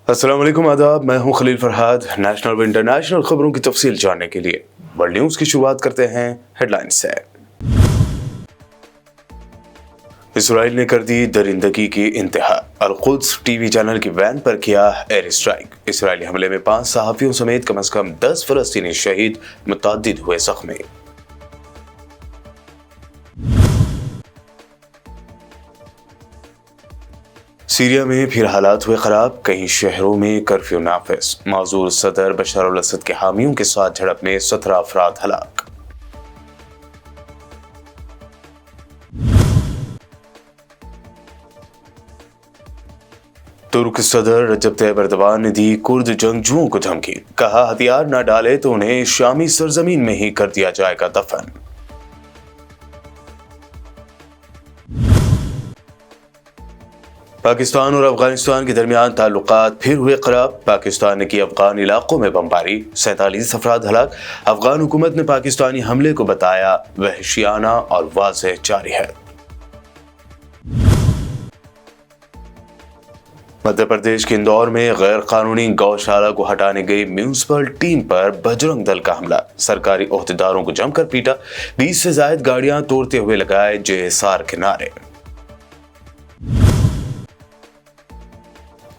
अस्सलाम वालेकुम, आदाब। मैं हूं खलील फरहाद। नेशनल व इंटरनेशनल खबरों की तफसील जानने के लिए वर्ल्ड न्यूज़ की शुरुआत करते हैं हेडलाइन से। इसराइल ने कर दी दरिंदगी की इंतहा, अल-कुद्स टीवी चैनल की वैन पर किया एयर स्ट्राइक। इसराइली हमले में 5 सहाफ़ियों समेत कम से कम 10 फलस्तीनी शहीद, मुतअद्दिद हुए जख्मी। सीरिया में फिर हालात हुए खराब, कई शहरों में कर्फ्यू नाफिज। माजूर सदर बशर अल असद के हामियों के साथ झड़प में 17 अफराद हलाक। तुर्क सदर रजब तैयब एर्दोगान ने दी कुर्द जंगजुओं को धमकी, कहा हथियार न डाले तो उन्हें शामी सरजमीन में ही कर दिया जाएगा दफन। पाकिस्तान और अफगानिस्तान के दरमियान ताल्लुकात फिर हुए खराब, पाकिस्तान ने की अफगान इलाकों में बमबारी, 47 अफराद हलाक। अफगान हुकूमत ने पाकिस्तानी हमले को बताया वहशियाना और वाज़ेह जारी है। मध्य प्रदेश के इंदौर में गैर कानूनी गौशाला को हटाने गई म्यूनिसिपल टीम पर बजरंग दल का हमला, सरकारी ओहदेदारों को जमकर पीटा, 20 से ज्यादा गाड़ियां तोड़ते हुए लगाए जेएसआर के नारे।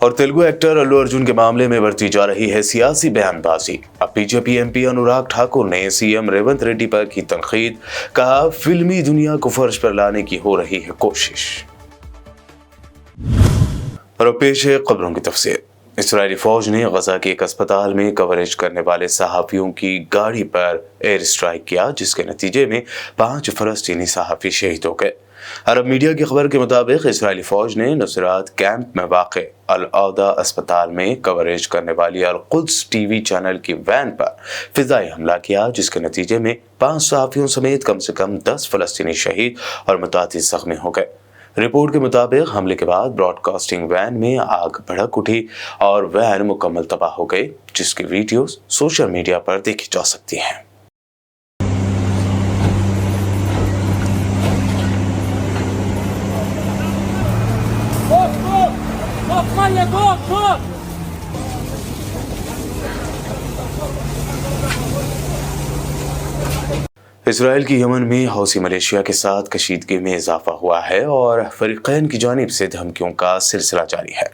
और तेलुगु एक्टर अल्लू अर्जुन के मामले में बढ़ती जा रही है सियासी बयानबाजी। अब बीजेपी एमपी अनुराग ठाकुर ने सीएम रेवंत रेड्डी पर की तनकीद, कहा फिल्मी दुनिया को फर्श पर लाने की हो रही है कोशिश। और पेश है खबरों की तफसील। इसराइली फौज ने गजा के एक अस्पताल में कवरेज करने वाले सहाफियों की गाड़ी पर एयर स्ट्राइक किया, जिसके नतीजे में 5 फलस्तीनी सहाफी शहीद हो गए। अरब मीडिया की खबर के मुताबिक इसराइली फौज ने नुसरात कैंप में वाक़ अल-औदा अस्पताल में कवरेज करने वाली अल-कुद्स टीवी चैनल की वैन पर फिजाई हमला किया, जिसके नतीजे में 5 सहाफियों समेत कम से कम 10 फलस्तीनी शहीद और मुतअद्दिद जख्मी हो गए। रिपोर्ट के मुताबिक हमले के बाद ब्रॉडकास्टिंग वैन में आग भड़क उठी और वैन मुकम्मल तबाह हो गई, जिसकी वीडियोस सोशल मीडिया पर देखी जा सकती हैं। इसराइल की यमन में हौसी मलेशिया के साथ कशीदगी में इजाफा हुआ है और फरीकैन की जानिब से धमकियों का सिलसिला जारी है।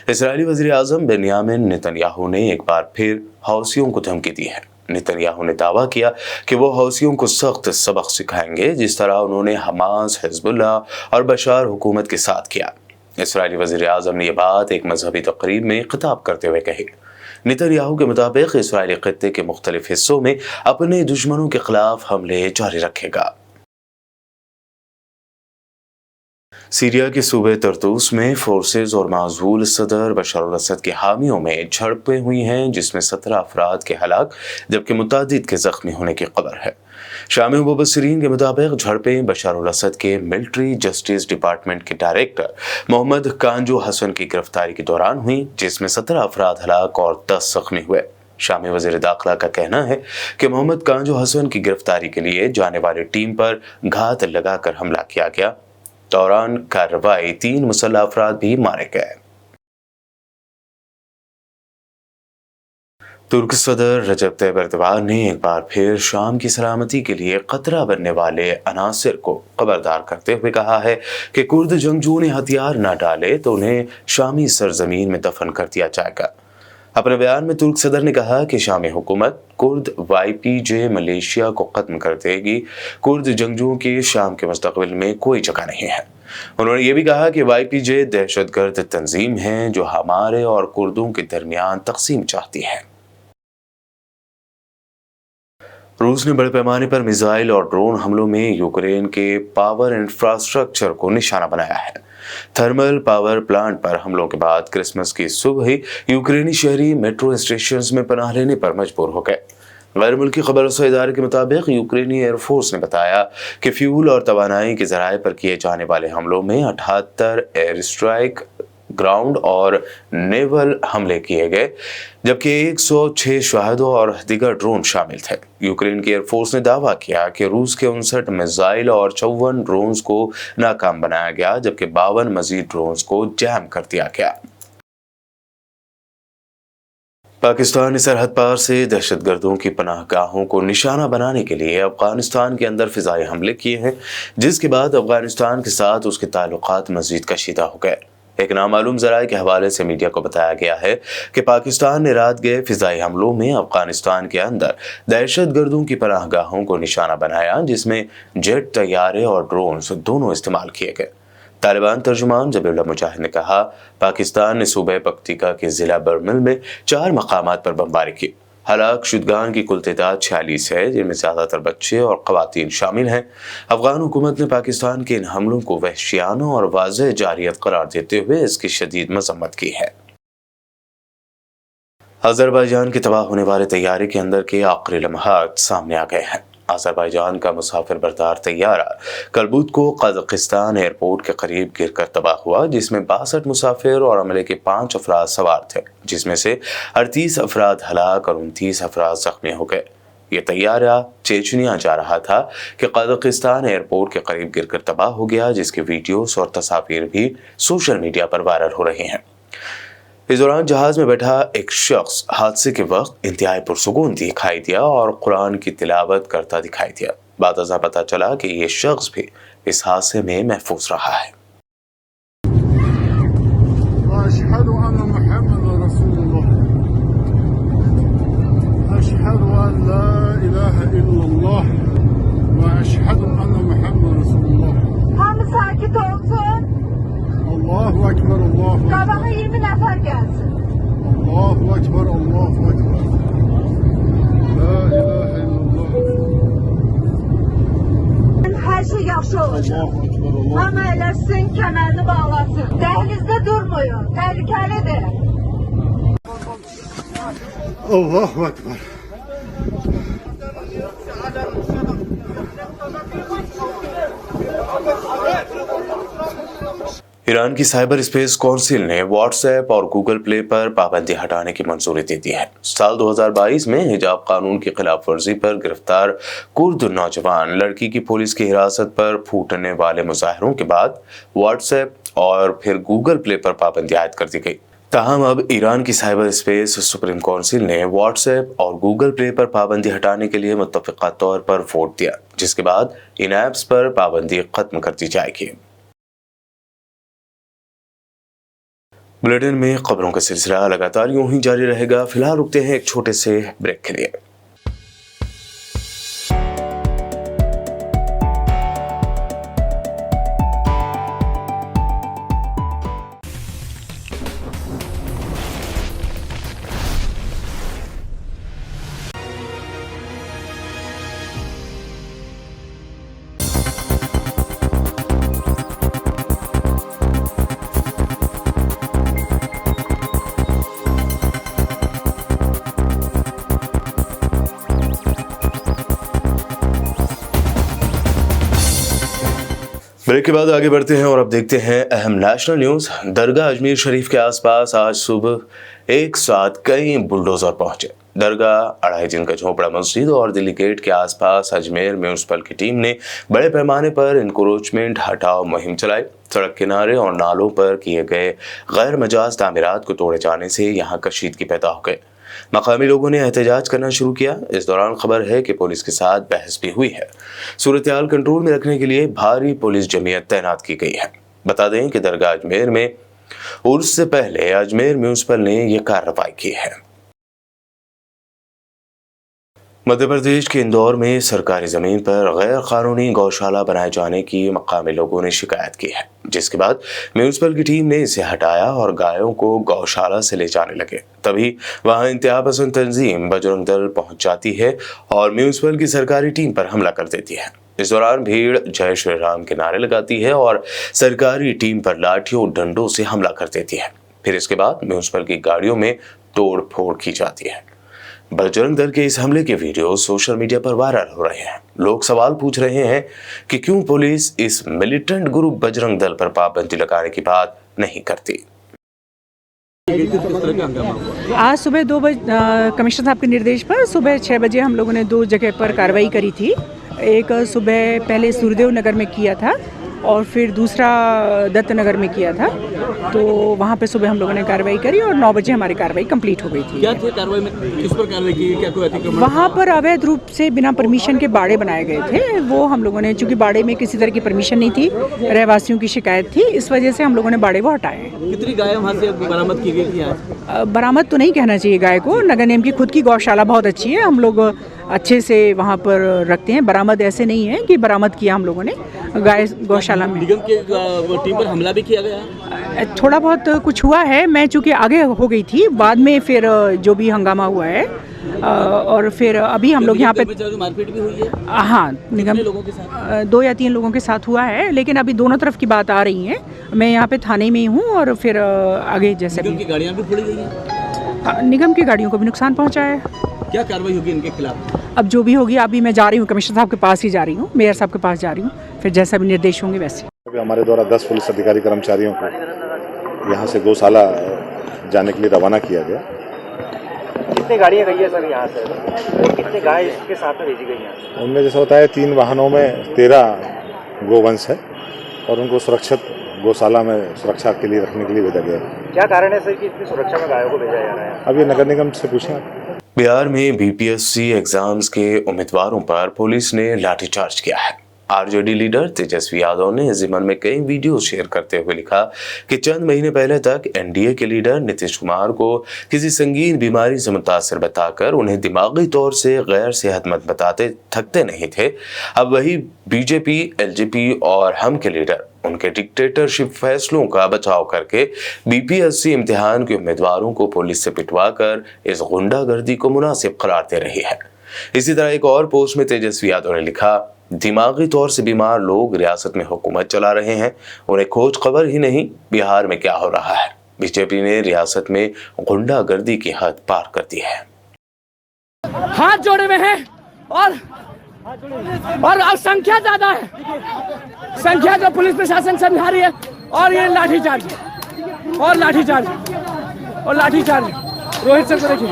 इसराइली वज़ीर आज़म बेंयामिन नेतन्याहू ने एक बार फिर हौसियों को धमकी दी है। नेतन्याहू ने दावा किया कि वो हौसियों को सख्त सबक सिखाएंगे, जिस तरह उन्होंने हमास, हिज़्बुल्लाह और बशार हुकूमत के साथ किया। इसराइली वज़ीर आज़म ने यह बात एक मजहबी तकरीब में खिताब करते हुए कही। नेतन्याहू के मुताबिक इसराइली खित्ते के मुख्तलिफ हिस्सों में अपने दुश्मनों के खिलाफ हमले जारी रखेगा। सीरिया के सूबे तरतूस में फोर्सेज और माजूल सदर बशर अल असद के हामियों में झड़पें हुई हैं, जिसमें 17 अफराद के हलाक जबकि मुतअद्दिद के जख्मी होने की खबर है। शामी मुबस्सिरीन के मुताबिक झड़पें बशर अल असद के मिलिट्री जस्टिस डिपार्टमेंट के डायरेक्टर मोहम्मद कांजो हसन की गिरफ्तारी के दौरान हुई, जिसमें 17 अफराद हलाक और 10 जख्मी हुए। शामी वज़ीर दाखिला का कहना है कि मोहम्मद कांजो हसन की गिरफ्तारी के लिए जाने वाली टीम पर घात लगाकर हमला किया गया। दौरान कार्रवाई 3 मुसल्लह अफराद भी मारे गए। तुर्क सदर रजब तैयब एर्दोगान ने एक बार फिर शाम की सलामती के लिए खतरा बनने वाले अनासिर को खबरदार करते हुए कहा है कि कुर्द जंगजुओं ने हथियार न डाले तो उन्हें शामी सरजमीन में दफन कर दिया जाएगा। अपने बयान में तुर्क सदर ने कहा कि शामी हुकूमत कुर्द YPJ मलेशिया को खत्म कर देगी। कुर्द जंगजुओं की शाम के मुस्तकबिल में कोई जगह नहीं है। उन्होंने ये भी कहा कि YPJ दहशतगर्द तंजीम है जो हमारे और कुर्दों के दरमियान तकसीम चाहती है। रूस ने बड़े पैमाने पर मिसाइल और ड्रोन हमलों में यूक्रेन के पावर इंफ्रास्ट्रक्चर को निशाना बनाया है। थर्मल पावर प्लांट पर हमलों के बाद क्रिसमस की सुबह ही यूक्रेनी शहरी मेट्रो स्टेशंस में पनाह लेने पर मजबूर हो गए। गैर मुल्की खबर रसाई इदारे के मुताबिक यूक्रेनी एयरफोर्स ने बताया कि फ्यूल और तवानाई के ज़राए पर किए जाने वाले हमलों में 78 एयर स्ट्राइक, ग्राउंड और नेवल हमले किए गए, जबकि 106 शहादों और दीगर ड्रोन शामिल थे। यूक्रेन की एयरफोर्स ने दावा किया कि रूस के 59 मिसाइल और 54 ड्रोन्स को नाकाम बनाया गया, जबकि 52 मजीद ड्रोन्स को जैम कर दिया गया। पाकिस्तानी सरहद पार से दहशत गर्दों की पनाह गाहों को निशाना बनाने के लिए अफगानिस्तान के अंदर फिजाई हमले किए हैं, जिसके बाद अफगानिस्तान के साथ उसके ताल्लुकात मजीद कशीदा हो गए। एक नामालूम ज़राए के हवाले से मीडिया को बताया गया है कि पाकिस्तान ने रात गए फिजाई हमलों में अफगानिस्तान के अंदर दहशत गर्दों की पनाह गाहों को निशाना बनाया, जिसमें जेट, तैयारे और ड्रोन दोनों इस्तेमाल किए गए। तालिबान तर्जुमान ज़बीहुल्लाह मुजाहिद ने कहा, पाकिस्तान ने सूबे पख्तिका के ज़िला बरमल में 4 मकामात पर बमबारी की। हलाक शुदगान की कुल तादाद 46 है, जिनमें ज़्यादातर बच्चे और ख़वातीन शामिल हैं। अफगान हुकूमत ने पाकिस्तान के इन हमलों को वहशियाना और वाज़ेह जारियत करार देते हुए इसकी शदीद मज़म्मत की है। अज़रबैजान के तबाह होने वाले तैयारे के अंदर के आखिरी लम्हात सामने आ गए हैं। अज़रबैजान का मुसाफिर बरदार तैयारा कल बुध को कज़ाकिस्तान एयरपोर्ट के करीब गिरकर तबाह हुआ, जिसमें 62 मुसाफिर और अमले के 5 अफराद सवार थे, जिसमें से 38 अफराद हलाक और 29 अफराद जख्मी हो गए। ये तैयारा चेचनिया जा रहा था कि कज़ाकिस्तान एयरपोर्ट के करीब गिरकर तबाह हो गया, जिसके वीडियोस और तस्वीर भी सोशल मीडिया पर वायरल हो रही हैं। इस दौरान जहाज में बैठा एक शख्स हादसे के वक्त इंतहाई पुरसुकून दिखाई दिया और कुरान की तिलावत करता दिखाई दिया। बाद अज़ा पता चला कि ये शख्स भी इस हादसे में महफूज रहा है। Allahu Ekber, Allahu Ekber. Sabaha 20 nəfər gəlsin. Allahu Ekber, Allahu Ekber. La ilahe illallah. Hər şey yaxşı olacaq. Allahu Ekber, Allahu Ekber. Amma eləsin, kəmərini bağlasın. Dəhlizdə durmayın, təhlükəlidir. Allahu Ekber. Iran की cyber space council ने WhatsApp और Google play पर पाबंदी हटाने की मंजूरी दे दी है। साल 2022 में हिजाब कानून की खिलाफ वर्जी पर गिरफ्तार कुर्द नौजवान लड़की की पुलिस की हिरासत पर फूटने वाले मुजाहरों के बाद व्हाट्सएप और फिर गूगल प्ले पर पाबंदी आयद कर दी गई। ताहम अब ईरान की साइबर स्पेस सुप्रीम काउंसिल ने व्हाट्सएप और गूगल प्ले पर पाबंदी हटाने के लिए मुत्तफ़िक़ा तौर पर वोट दिया, जिसके बाद इन ऐप्स पर पाबंदी खत्म कर दी जाएगी। बुलेटिन में खबरों का सिलसिला लगातार यूं ही जारी रहेगा। फिलहाल रुकते हैं एक छोटे से ब्रेक के लिए। ब्रेक के बाद आगे बढ़ते हैं और अब देखते हैं अहम नेशनल न्यूज़। दरगाह अजमेर शरीफ के आसपास आज सुबह एक साथ कई बुलडोजर पहुंचे। दरगाह, अढ़ाई दिन का झोपड़ा मस्जिद और दिल्ली गेट के आसपास अजमेर म्यूनिसिपल की टीम ने बड़े पैमाने पर इंक्रोचमेंट हटाओ मुहिम चलाई। सड़क किनारे और नालों पर किए गए गैर मजाज तामीरात को तोड़े जाने से यहाँ कशीदगी पैदा हो गई। मकामी लोगों ने एहतजाज करना शुरू किया। इस दौरान खबर है कि पुलिस के साथ बहस भी हुई है। सूरत-ए-हाल कंट्रोल में रखने के लिए भारी पुलिस जमीयत तैनात की गई है। बता दें कि दरगाह अजमेर में उर्स से पहले अजमेर म्यूनिसिपल ने यह कार्रवाई की है। मध्य प्रदेश के इंदौर में सरकारी जमीन पर गैर कानूनी गौशाला बनाए जाने की मकामी लोगों ने शिकायत की है, जिसके बाद म्यूनिसिपल की टीम ने इसे हटाया और गायों को गौशाला से ले जाने लगे। तभी वहां इंतहा पसंद तंजीम बजरंग दल पहुंच जाती है और म्यूनिसिपल की सरकारी टीम पर हमला कर देती है। इस दौरान भीड़ जय श्री राम के नारे लगाती है और सरकारी टीम पर लाठियों डंडों से हमला कर देती है। फिर इसके बाद म्यूनिसिपल की गाड़ियों में तोड़ फोड़ की जाती है। बजरंग दल के इस हमले के वीडियो सोशल मीडिया पर वायरल हो रहे हैं। लोग सवाल पूछ रहे हैं कि क्यों पुलिस इस मिलिटेंट ग्रुप बजरंग दल पर पाबंदी लगाने की बात नहीं करती। आज सुबह 2 बजे कमिश्नर साहब के निर्देश पर सुबह 6 बजे हम लोगों ने 2 जगह पर कार्रवाई करी थी। एक सुबह पहले सूर्यदेव नगर में किया था और फिर दूसरा दत्त नगर में किया था। तो वहाँ पे सुबह हम लोगों ने कार्रवाई करी और 9 बजे हमारी कार्रवाई कंप्लीट हो गई थी। क्या थे कार्रवाई में, किस पर कार्रवाई की, क्या कोई अतिक्रमण? वहाँ पर अवैध रूप से बिना परमिशन के बाड़े बनाए गए थे। वो हम लोगों ने, चूँकि बाड़े में किसी तरह की परमिशन नहीं थी, रहवासियों की शिकायत थी, इस वजह से हम लोगों ने बाड़े वो हटाए। कितनी गाय वहाँ से बरामद की गई थी आज? बरामद तो नहीं कहना चाहिए गाय को, नगर निगम की खुद की गौशाला बहुत अच्छी है, हम लोग अच्छे से वहाँ पर रखते हैं। बरामद ऐसे नहीं है कि बरामद किया हम लोगों ने गाय गौशाला में। निगम के टीम पर हमला भी किया गया? थोड़ा बहुत कुछ हुआ है, मैं चूँकि आगे हो गई थी, बाद में फिर जो भी हंगामा हुआ है और फिर अभी हम लोग यहाँ पे मारपीट भी हुई है? हाँ, निगम लोगों के साथ 2 या 3 लोगों के साथ हुआ है, लेकिन अभी दोनों तरफ की बात आ रही है। मैं यहाँ पे थाने में ही हूँ और फिर आगे जैसे निगम की गाड़ियाँ भी फोड़ी गई हैं? निगम की गाड़ियों को भी नुकसान पहुँचा है। क्या कार्रवाई होगी इनके खिलाफ? अब जो भी होगी, अभी मैं जा रही हूँ कमिश्नर साहब के पास ही जा रही हूँ, मेयर साहब के पास जा रही हूँ, फिर जैसा भी निर्देश होंगे वैसे। अभी हमारे द्वारा 10 पुलिस अधिकारी कर्मचारियों को यहाँ से गौशाला जाने के लिए रवाना किया गया। कितनी गाड़ियाँ गई है सर यहाँ से, और कितनी गाय इसके साथ में भेजी गई हैं? उनमें जैसा बताया 3 वाहनों में 13 गोवंश है और उनको सुरक्षित गौशाला में सुरक्षा के लिए रखने के लिए भेजा गया है। क्या कारण है सर कि इतनी सुरक्षा में गायों को भेजा जा रहा है? अब ये नगर निगम से पूछें आप। बिहार में बीपीएससी एग्जाम्स के उम्मीदवारों पर पुलिस ने लाठीचार्ज किया है। आरजेडी लीडर तेजस्वी यादव ने इस ज़िम्न में कई वीडियो शेयर करते हुए लिखा कि चंद महीने पहले तक एनडीए के लीडर नीतीश कुमार को किसी संगीन बीमारी से मुतासर बताकर उन्हें दिमागी तौर से गैर सेहतमंद बताते थकते नहीं थे। अब वही बीजेपी, एलजेपी और हम के लीडर उनके डिक्टेटरशिप फैसलों का बचाव करके बीपीएससी इम्तिहान के उम्मीदवारों को पुलिस से पिटवाकर इस गुंडागर्दी को मुनासिब करार दे रही है। इसी तरह एक और पोस्ट में तेजस्वी यादव ने लिखा, दिमागी तौर से बीमार लोग रियासत में हुकूमत चला रहे हैं, उन्हें खोज खबर ही नहीं बिहार में क्या हो रहा है। बीजेपी ने रियासत में गुंडागर्दी की हद पार कर दी है। हाथ जोड़े हुए हैं और संख्या ज्यादा है, संख्या जो पुलिस प्रशासन समझा रही है, और ये लाठीचार्ज और लाठीचार्ज और लाठीचार्ज। रोहित सर को देखिए।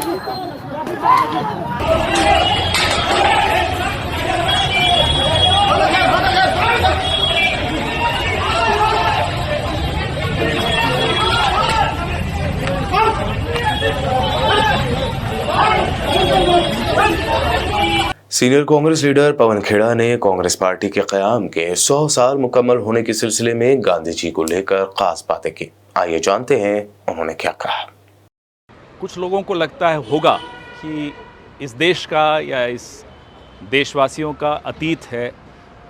सीनियर कांग्रेस लीडर पवन खेड़ा ने कांग्रेस पार्टी के क़याम के 100 साल मुकम्मल होने के सिलसिले में गांधी जी को लेकर खास बातें की। आइए जानते हैं उन्होंने क्या कहा। कुछ लोगों को लगता है होगा कि इस देश का या इस देशवासियों का अतीत है।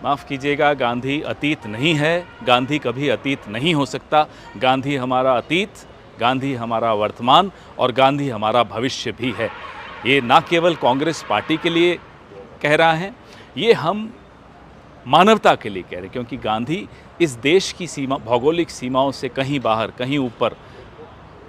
माफ़ कीजिएगा, गांधी अतीत नहीं है, गांधी कभी अतीत नहीं हो सकता। गांधी हमारा अतीत, गांधी हमारा वर्तमान और गांधी हमारा भविष्य भी है। ये ना केवल कांग्रेस पार्टी के लिए कह रहा है, ये हम मानवता के लिए कह रहे हैं, क्योंकि गांधी इस देश की सीमा, भौगोलिक सीमाओं से कहीं बाहर, कहीं ऊपर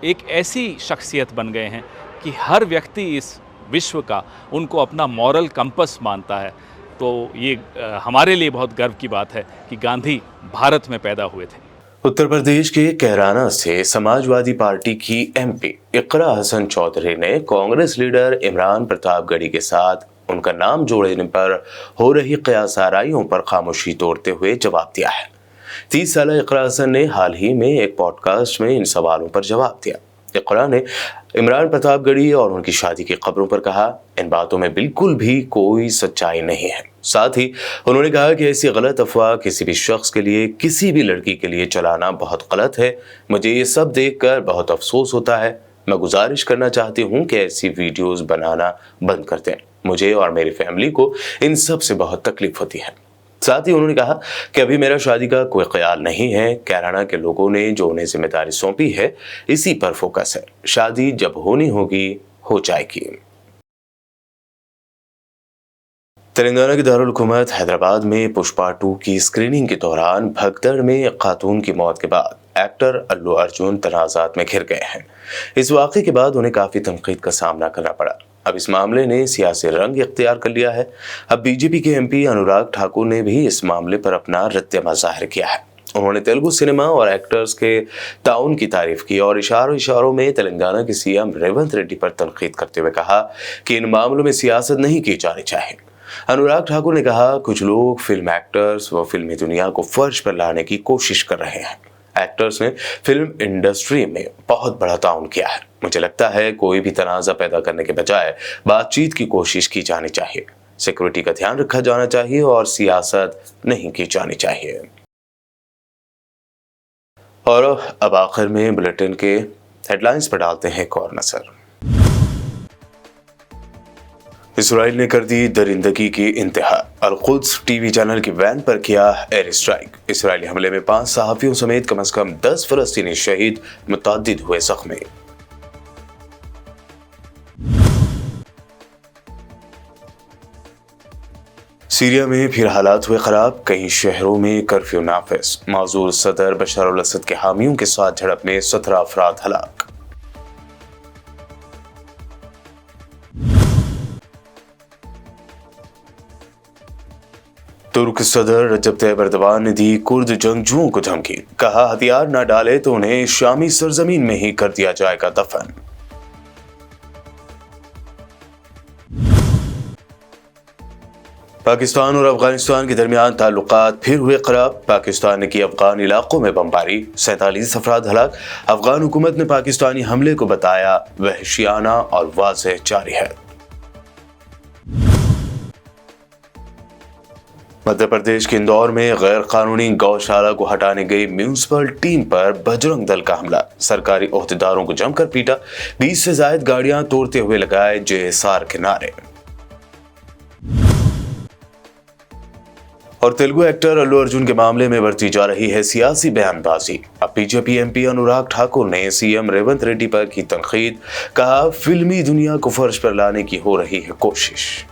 एक ऐसी शख्सियत बन गए हैं कि हर व्यक्ति इस विश्व का उनको अपना मॉरल कंपस मानता है। तो ये हमारे लिए बहुत गर्व की बात है कि गांधी भारत में पैदा हुए थे। उत्तर प्रदेश के कैराना से समाजवादी पार्टी की एमपी इकरा हसन चौधरी ने कांग्रेस लीडर इमरान प्रतापगढ़ी के साथ उनका नाम जोड़ने पर हो रही क़यासाराइयों पर खामोशी तोड़ते हुए जवाब दिया है। 30 साल इकरा हसन ने हाल ही में एक पॉडकास्ट में इन सवालों पर जवाब दिया। इकरा ने इमरान प्रतापगढ़ी और उनकी शादी की खबरों पर कहा, इन बातों में बिल्कुल भी कोई सच्चाई नहीं है। साथ ही उन्होंने कहा कि ऐसी गलत अफवाह किसी भी शख्स के लिए, किसी भी लड़की के लिए चलाना बहुत गलत है। मुझे ये सब देखकर बहुत अफसोस होता है। मैं गुजारिश करना चाहती हूँ कि ऐसी वीडियोस बनाना बंद कर दें। मुझे और मेरी फैमिली को इन सब से बहुत तकलीफ होती है। साथ ही उन्होंने कहा कि अभी मेरा शादी का कोई ख्याल नहीं है। कैराना के लोगों ने जो उन्हें जिम्मेदारी सौंपी है, इसी पर फोकस है। शादी जब होनी होगी हो जाएगी। तेलंगाना की दारुल हुकूमत हैदराबाद में पुष्पा 2 की स्क्रीनिंग के दौरान भगदड़ में एक खातून की मौत के बाद एक्टर अल्लू अर्जुन तनाज़ात में घिर गए हैं। इस वाक़े के बाद उन्हें काफ़ी तनकीद का सामना करना पड़ा। अब इस मामले ने सियासी रंग इख्तियार कर लिया है। अब बीजेपी के एमपी अनुराग ठाकुर ने भी इस मामले पर अपना रद्द ज़ाहिर किया है। उन्होंने तेलुगु सिनेमा और एक्टर्स के ताउन की तारीफ की और इशारों में तेलंगाना के सीएम रेवंत रेड्डी पर तनकीद करते हुए कहा कि इन मामलों में सियासत नहीं की जानी चाहिए। अनुराग ठाकुर ने कहा, कुछ लोग फिल्म एक्टर्स व फिल्मी दुनिया को फर्श पर लाने की कोशिश कर रहे हैं। एक्टर्स ने फिल्म इंडस्ट्री में बहुत बड़ा ताउन किया है। मुझे लगता है कोई भी तनाज़ा पैदा करने के बजाय बातचीत की कोशिश की जानी चाहिए, सिक्योरिटी का ध्यान रखा जाना चाहिए और सियासत नहीं की जानी चाहिए। और अब आखिर में बुलेटिन के हेडलाइंस पर डालते हैं एक और नजर। इसराइल ने कर दी दरिंदगी की इंतहा, अल-कुद्स टीवी चैनल की वैन पर किया एयर स्ट्राइक। इसराइली हमले में 5 सहाफियों समेत कम से कम 10 फलस्तीनी शहीद, मुतअद्दिद हुए जख्मी। सीरिया में फिर हालात हुए खराब, कई शहरों में कर्फ्यू नाफिज। माजूर सदर बशर अल असद के हामियों के साथ झड़प में 17 अफराद हलाक। तुर्क सदर रजब तैयब एर्दोगान ने दी कुर्द जंगजुओं को धमकी, कहा हथियार न डाले तो उन्हें शामी सरजमीन में ही कर दिया जाएगा दफन। पाकिस्तान और अफगानिस्तान के दरमियान ताल्लुकात फिर हुए खराब, पाकिस्तान ने की अफगान इलाकों में बमबारी, 47 अफराद हलाक। अफगान हुकूमत ने पाकिस्तानी हमले को बताया वहशियाना और वाज़ेह जारी है। मध्य प्रदेश के इंदौर में गैर कानूनी गौशाला को हटाने गई म्यूनिसिपल टीम पर बजरंग दल का हमला, सरकारी ओहदेदारों को जमकर पीटा, 20 से ज्यादा गाड़ियां तोड़ते हुए लगाए जेएसआर के नारे। और तेलुगु एक्टर अल्लू अर्जुन के मामले में बढ़ती जा रही है सियासी बयानबाजी। अब बीजेपी एमपी अनुराग ठाकुर ने सीएम रेवंत रेड्डी पर की तनकीद, कहा फिल्मी दुनिया को फर्श पर लाने की हो रही है कोशिश।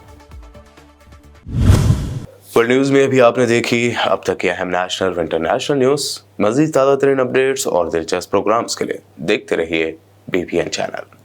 वर्ल्ड न्यूज में अभी आपने देखी अब तक के अहम नेशनल व इंटरनेशनल न्यूज। मजीद ताज़ा तरीन अपडेट्स और दिलचस्प प्रोग्राम्स के लिए देखते रहिए BPN चैनल।